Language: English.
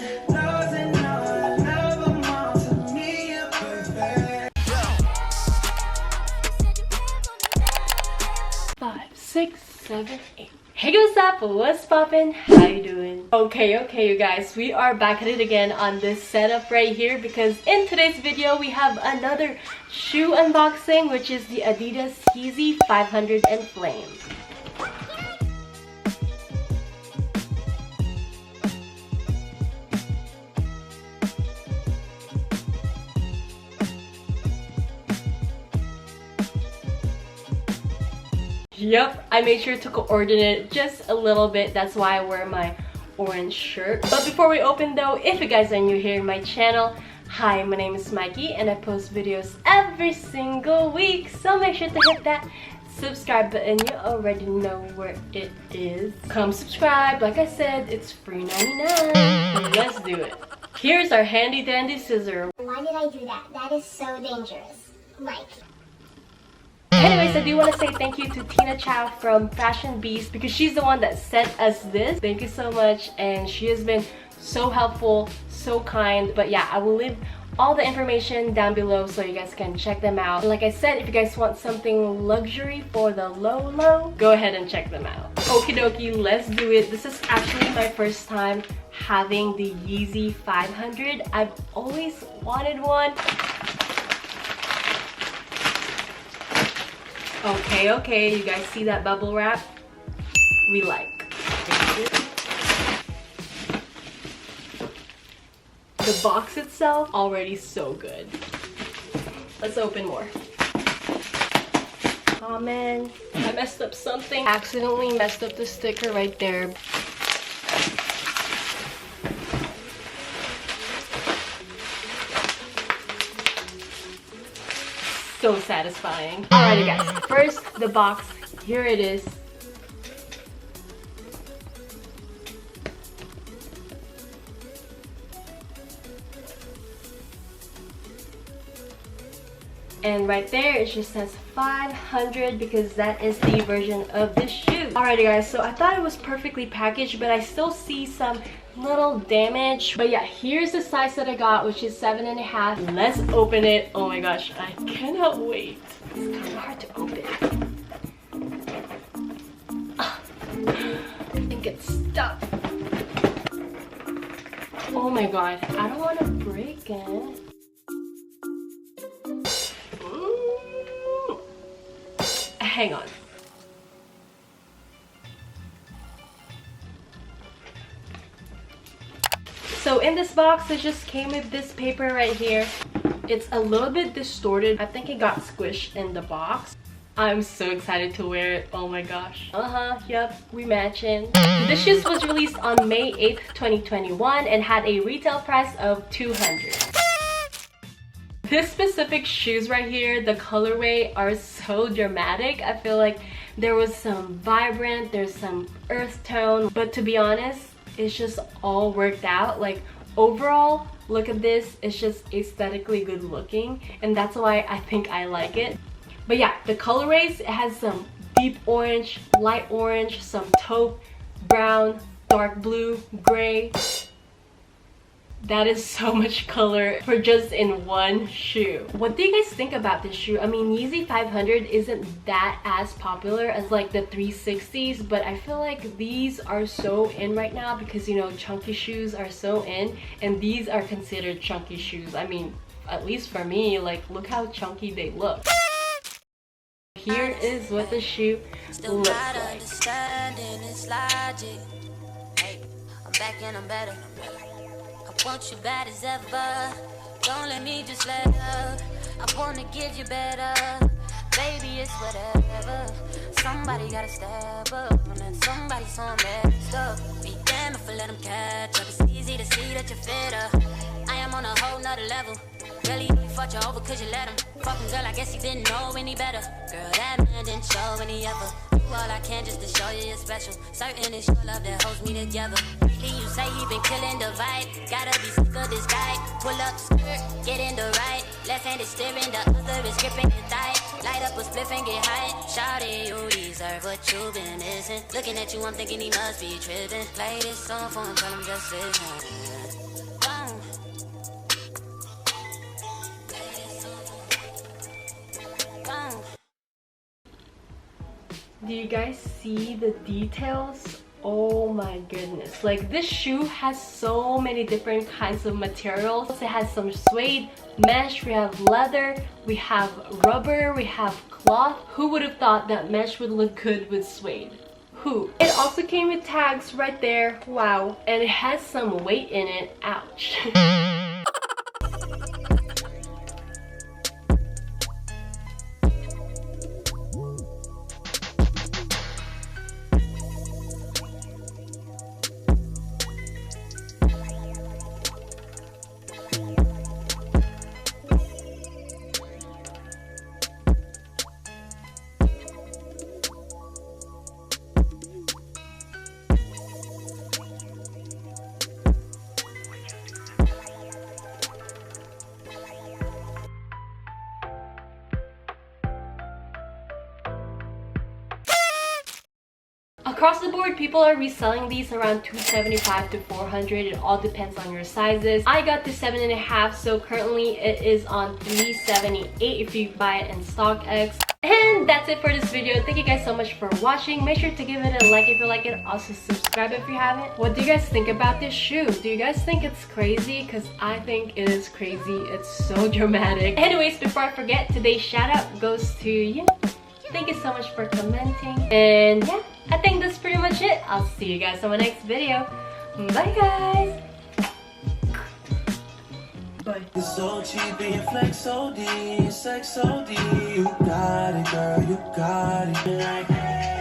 Five, six, 7, 8. Hey, what's up? What's poppin'? How you doing? Okay, you guys, we are back at it again on this setup right here because in today's video we have another shoe unboxing, which is the Adidas Yeezy 500 Enflame. Yep, I made sure to coordinate it just a little bit. That's why I wear my orange shirt. But before we open though, if you guys are new here in my channel, hi, my name is Mikey and I post videos every single week. So make sure to hit that subscribe button. You already know where it is. Come subscribe. Like I said, it's free 99. Let's do it. Here's our handy dandy scissor. Why did I do that? That is so dangerous. Mike. Anyways, I do want to say thank you to Tina Chow from Fashion Beast because she's the one that sent us this. Thank you so much, and she has been so helpful, so kind. But yeah, I will leave all the information down below so you guys can check them out. And like I said, if you guys want something luxury for the low, go ahead and check them out. Okie dokie, let's do it. This is actually my first time having the Yeezy 500. I've always wanted one. Okay, you guys see that bubble wrap? We like. The box itself, already so good. Let's open more. Oh man, I messed up something. Accidentally messed up the sticker right there. So satisfying. Alrighty guys, first the box, here it is. And right there it just says 500 because that is the version of this shoe. Alrighty guys, so I thought it was perfectly packaged, but I still see some little damage. But yeah, here's the size that I got, which is 7.5. Let's open it. Oh my gosh, I cannot wait. It's kind of hard to open. I think it's stuck. Oh my god, I don't want to break it. Hang on. So in this box, it just came with this paper right here. It's a little bit distorted. I think it got squished in the box. I'm so excited to wear it. Oh my gosh. Yep, we matching. This shoes was released on May 8th, 2021 and had a retail price of $200. This specific shoes right here, the colorway are so dramatic. I feel like there was some vibrant, there's some earth tone, but to be honest, it's just all worked out. Like overall, look at this, it's just aesthetically good looking, and that's why I think I like it. But yeah, the colorways, it has some deep orange, light orange, some taupe, brown, dark blue, gray. That is so much color for just in one shoe. What do you guys think about this shoe? I mean, Yeezy 500 isn't that as popular as like the 360s, but I feel like these are so in right now because, you know, chunky shoes are so in, and these are considered chunky shoes. I mean, at least for me, like, look how chunky they look. Here is what the shoe looks like. I'm back and I'm better. I want you bad as ever. Don't let me just let up. I wanna give you better. Baby, it's whatever. Somebody gotta step up. And then somebody so messed up. Be damn if I let them catch up. It's easy to see that you're fitter. I am on a whole nother level. Really, he fought you over cause you let him. Fucking girl, I guess he didn't know any better. Girl, that man didn't show any ever. Do all I can just to show you you're special. Certain it's your love that holds me together. You say he been killing the vibe. Gotta be sick of this guy. Pull up skirt, get in the right. Left hand is steering, the other is gripping your thigh. Light up a spliff and get high. Shawty, you deserve what you've been missing. Looking at you, I'm thinking he must be tripping. Play this song for him, tell him just listen. Boom. Boom. Do you guys see the details? Oh my goodness. Like, this shoe has so many different kinds of materials. It has some suede, mesh, we have leather, we have rubber, we have cloth. Who would have thought that mesh would look good with suede? Who? It also came with tags right there. Wow. And it has some weight in it. Ouch. Across the board, people are reselling these around $275 to $400. It all depends on your sizes. I got the 7.5, so currently it is on $378 if you buy it in StockX. And that's it for this video. Thank you guys so much for watching. Make sure to give it a like if you like it. Also subscribe if you haven't. What do you guys think about this shoe? Do you guys think it's crazy? Because I think it is crazy. It's so dramatic. Anyways, before I forget, today's shout out goes to you. Thank you so much for commenting. And yeah, I think that's pretty much it. I'll see you guys on my next video. Bye guys. Bye. It's so cheap and flex OD, sex OD. You got it, girl, you got it. Like,